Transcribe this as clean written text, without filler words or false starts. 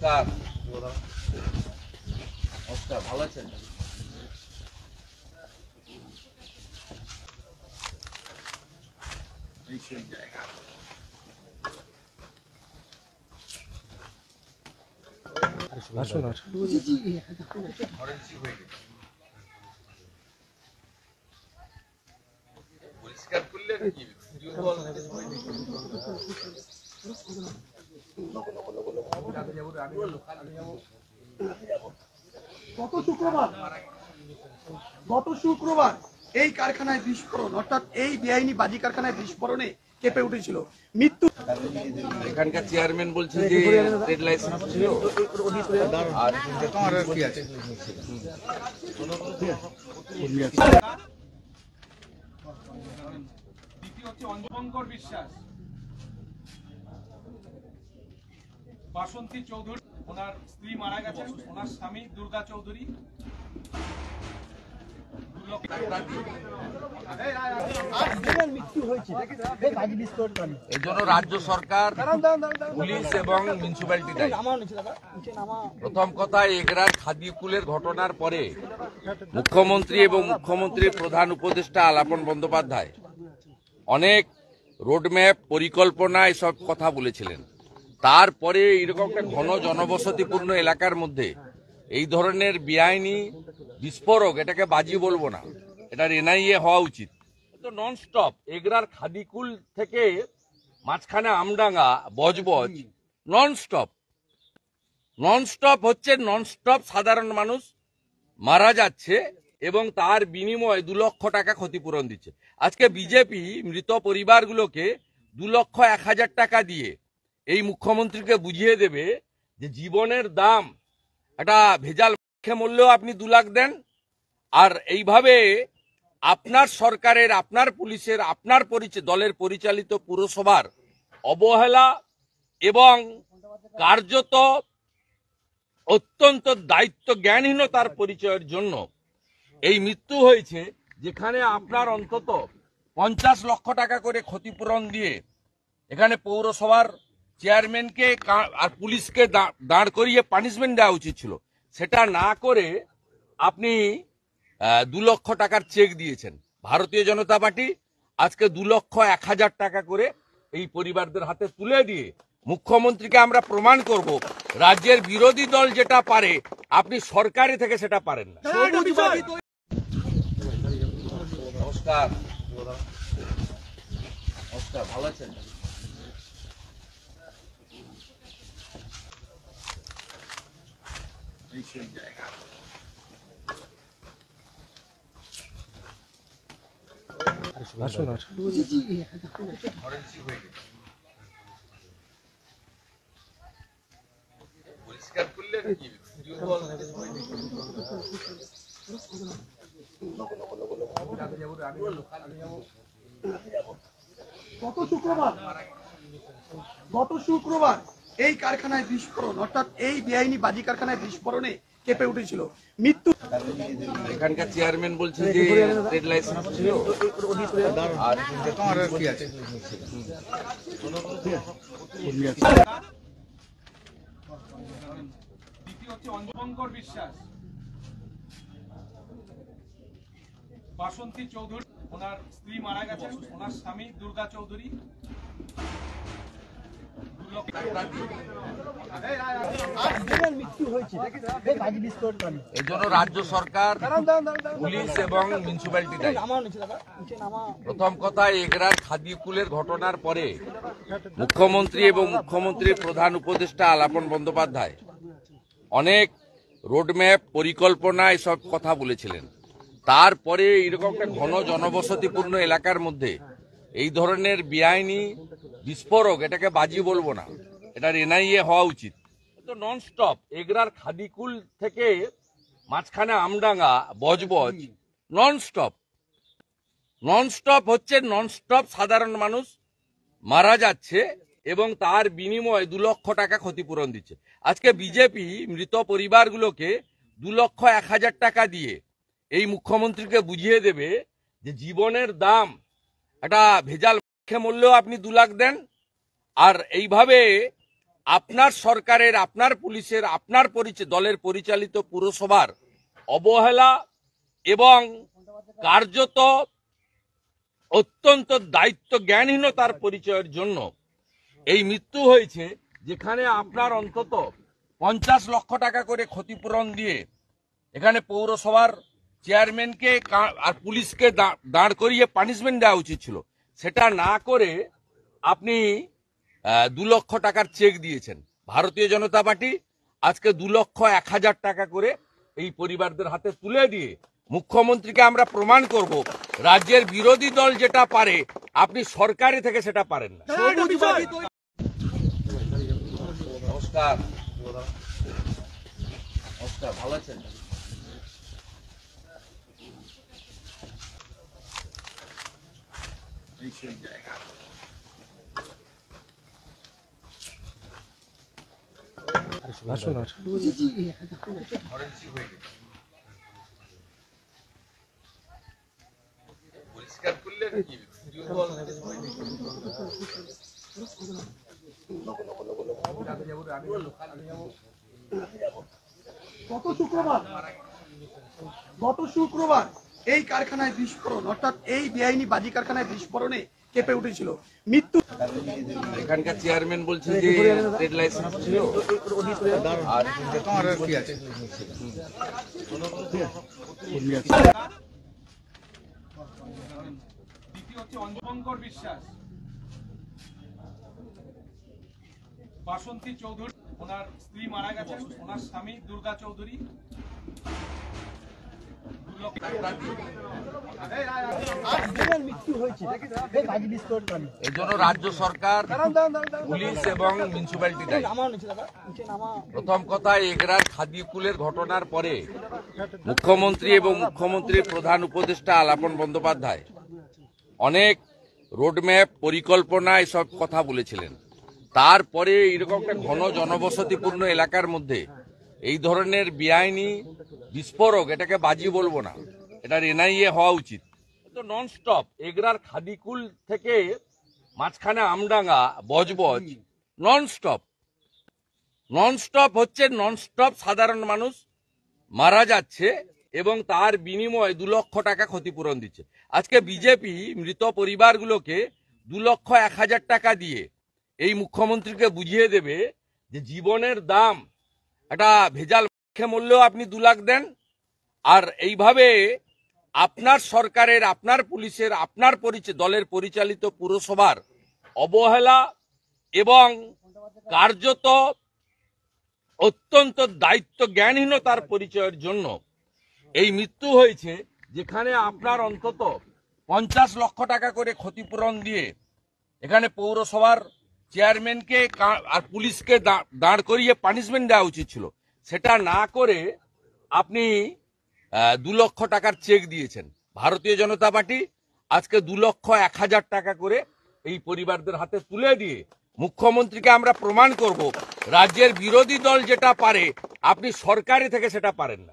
নমস্কার। নমস্কার, ভালো আছেন? পরিষ্কার করলে নাকি গত শুক্রবার এই কারখানায় বিস্ফোরণ, অর্থাৎ এই বেআইনি বাজি কারখানায় বিস্ফোরণে কেঁপে উঠেছিল। মৃত্যু এখানকার চেয়ারম্যান বলছে যে ট্রেড লাইসেন্স ছিল আর কি আছে। দ্বিতীয় হচ্ছে অঞ্জঙ্কর বিশ্বাস, বাসন্তী চৌধুরী, ওনার স্ত্রী মারা গেছেন, ওনার স্বামী দুর্গা চৌধুরী। এই জন্য রাজ্য সরকার, পুলিশ এবং মিউনিসিপ্যালিটি দায়ী। প্রথম কথা, এগরার খাদিকুলের ঘটনার পরে মুখ্যমন্ত্রী এবং মুখ্যমন্ত্রীর প্রধান উপদেষ্টা আলাপন বন্দ্যোপাধ্যায় অনেক রোডম্যাপ, পরিকল্পনা এসব কথা বলেছিলেন। তারপরে এইরকম একটা ঘন জনবসতিপূর্ণ এলাকার মধ্যে এই ধরনের বেআইনি বিস্ফোরক, এটাকে বাজি বলবো না, এটার এনআইএ হওয়া উচিত। তো নন স্টপ এগরার খাদিকুল থেকে মাঝখানে আমডাঙ্গা, বজবজ, নন স্টপ হচ্ছে, নন স্টপ সাধারণ মানুষ মারা যাচ্ছে এবং তার বিনিময়ে 2 লক্ষ টাকা ক্ষতিপূরণ দিচ্ছে। আজকে বিজেপি মৃত পরিবারগুলোকে 2,01,000 টাকা দিয়ে এই মুখ্যমন্ত্রীকে বুঝিয়ে দেবে যে জীবনের দাম, একটা ভেজাল মূল্যেও আপনি 2 লাখ দেন, আর এইভাবে আপনার সরকারের, আপনার পুলিশের, আপনার দলের পরিচালিত পুরসভার অবহেলা এবং কার্যত অত্যন্ত দায়িত্ব জ্ঞানহীনতার পরিচয়ের জন্য এই মৃত্যু হয়েছে। যেখানে আপনার অন্তত 50 লক্ষ টাকা করে ক্ষতিপূরণ দিয়ে এখানে পৌরসভার চেয়ারম্যানকে আর পুলিশকে দাঁড় করিয়ে পানিশমেন্ট দেওয়া উচিত ছিল, সেটা না করে আপনি 2 লক্ষ টাকার চেক দিয়েছেন। ভারতীয় জনতা পার্টি আজকে 2,01,000 টাকা করে এই পরিবারদের হাতে তুলে দিয়ে মুখ্যমন্ত্রীকে আমরা প্রমাণ করব রাজ্যের বিরোধী দল যেটা পারে আপনি সরকারি থেকে সেটা পারেন না। নমস্কার। নমস্কার, ভালো আছেন? পরিষ্কার করলে নাকি গত শুক্রবার এই কারখানায় বিস্ফোরণ, অর্থাৎ এই বেআইনি বাজি কারখানায় বিস্ফোরণে কেঁপে উঠেছিল। মৃত্যু এখানকার চেয়ারম্যান বলছে যে ট্রেড লাইসেন্স ছিল আর কি আছে। দ্বিতীয় হচ্ছে অঞ্জঙ্কর বিশ্বাস, বাসন্তী চৌধুরী, ওনার স্ত্রী মারা গেছেন, ওনার স্বামী দুর্গা চৌধুরী। এই জন্য রাজ্য সরকার, পুলিশ এবং মিউনিসিপ্যালিটি দায়ী। প্রথম কথা, এগরার খাদিকুলের ঘটনার পরে মুখ্যমন্ত্রী এবং মুখ্যমন্ত্রীর প্রধান উপদেষ্টা আলাপন বন্দ্যোপাধ্যায় অনেক রোডম্যাপ, পরিকল্পনা এসব কথা বলেছিলেন। তারপরে এইরকম একটা ঘন জনবসতিপূর্ণ এলাকার মধ্যে এই ধরনের বেআইনি বিস্ফোরক, এটাকে বাজি বলবো না, এটার এনআইএ হওয়া উচিত। তো নন স্টপ এগরার খাদিকুল থেকে মাঝখানে আমডাঙ্গা, বজবজ, নন স্টপ হচ্ছে, নন স্টপ সাধারণ মানুষ মারা যাচ্ছে এবং তার বিনিময়ে 2 লক্ষ টাকা ক্ষতিপূরণ দিচ্ছে। আজকে বিজেপি মৃত পরিবারগুলোকে 2,01,000 টাকা দিয়ে এই মুখ্যমন্ত্রীকে বুঝিয়ে দেবে যে জীবনের দাম, একটা ভেজাল মূল্যেও আপনি 2 লাখ দেন, আর এইভাবে আপনার সরকারের, আপনার পুলিশের, আপনার দলের পরিচালিত পুরসভার অবহেলা এবং কার্যত অত্যন্ত দায়িত্ব জ্ঞানহীনতার পরিচয়ের জন্য এই মৃত্যু হয়েছে, যেখানে আপনার অন্তত 50 লক্ষ টাকা করে ক্ষতিপূরণ দিয়ে এখানে পৌরসভার চেয়ারম্যানকে আর পুলিশকে দাঁড় করিয়ে পানিশমেন্ট দেওয়া উচিত ছিল। সেটা না করে আপনি 2 লক্ষ টাকার চেক দিয়েছেন। ভারতীয় জনতা পার্টি আজকে 2,01,000 টাকা করে এই পরিবারদের হাতে তুলে দিয়ে মুখ্যমন্ত্রীকে আমরা প্রমাণ করব রাজ্যের বিরোধী দল যেটা পারে আপনি সরকারি থেকে সেটা পারেন না। নমস্কার, নমস্কার, ভালো আছেন? পরিষ্কার করলে নাকি গত শুক্রবার এই কারখানায় বিস্ফোরণ, অর্থাৎ এই বেআইনি বাজি কারখানায় বিস্ফোরণে কেঁপে উঠেছিল। মৃত্যু এখানকার চেয়ারম্যান বলছে যে ট্রেড লাইসেন্স ছিল আর কি আছে। দ্বিতীয় হচ্ছে অঞ্জঙ্কর বিশ্বাস, বাসন্তী চৌধুরী, ওনার স্ত্রী মারা গেছেন, ওনার স্বামী দুর্গা চৌধুরী। এই জন্য রাজ্য সরকার, পুলিশ এবং মিউনিসিপ্যালিটি দায়ী। প্রথম কথা, এগরার খাদিকুলের ঘটনার পরে মুখ্যমন্ত্রী এবং মুখ্যমন্ত্রীর প্রধান উপদেষ্টা আলাপন বন্দ্যোপাধ্যায় অনেক রোডম্যাপ, পরিকল্পনা এসব কথা বলেছিলেন। তারপরে এরকম একটা ঘন জনবসতিপূর্ণ এলাকার মধ্যে এই ধরনের বেআইনি বিস্ফোরক, এটাকে বাজি বলবো না, এটার এনআইএ হওয়া উচিত। তো নন স্টপ এগরার খাদিকুল থেকে মাঝখানে আমডাঙ্গা, বজবজ, নন স্টপ হচ্ছে, নন স্টপ সাধারণ মানুষ মারা যাচ্ছে এবং তার বিনিময়ে 2 লক্ষ টাকা ক্ষতিপূরণ দিচ্ছে। আজকে বিজেপি মৃত পরিবারগুলোকে 2,01,000 টাকা দিয়ে এই মুখ্যমন্ত্রীকে বুঝিয়ে দেবে যে জীবনের দাম, একটা ভেজাল খেয়ে মরলেও আপনি 2 লাখ দেন। আর এইভাবে আপনার সরকারের, আপনার পুলিশের, আপনার দলের পরিচালিত পুরসভার অবহেলা এবং কার্যত অত্যন্ত দায়িত্ব জ্ঞানহীনতার পরিচয়ের জন্য এই মৃত্যু হয়েছে, যেখানে আপনার অন্তত 50 লক্ষ টাকা করে ক্ষতিপূরণ দিয়ে এখানে পৌরসভার চেয়ারম্যানকে আর পুলিশকে দাঁড় করিয়ে পানিশমেন্ট দেওয়া উচিত ছিল। সেটা না করে আপনি 2 লক্ষ টাকার চেক দিয়েছেন। ভারতীয় জনতা পার্টি আজকে 2,01,000 টাকা করে এই পরিবারদের হাতে তুলে দিয়ে মুখ্যমন্ত্রীকে আমরা প্রমাণ করব রাজ্যের বিরোধী দল যেটা পারে আপনি সরকারি থেকে সেটা পারেন না।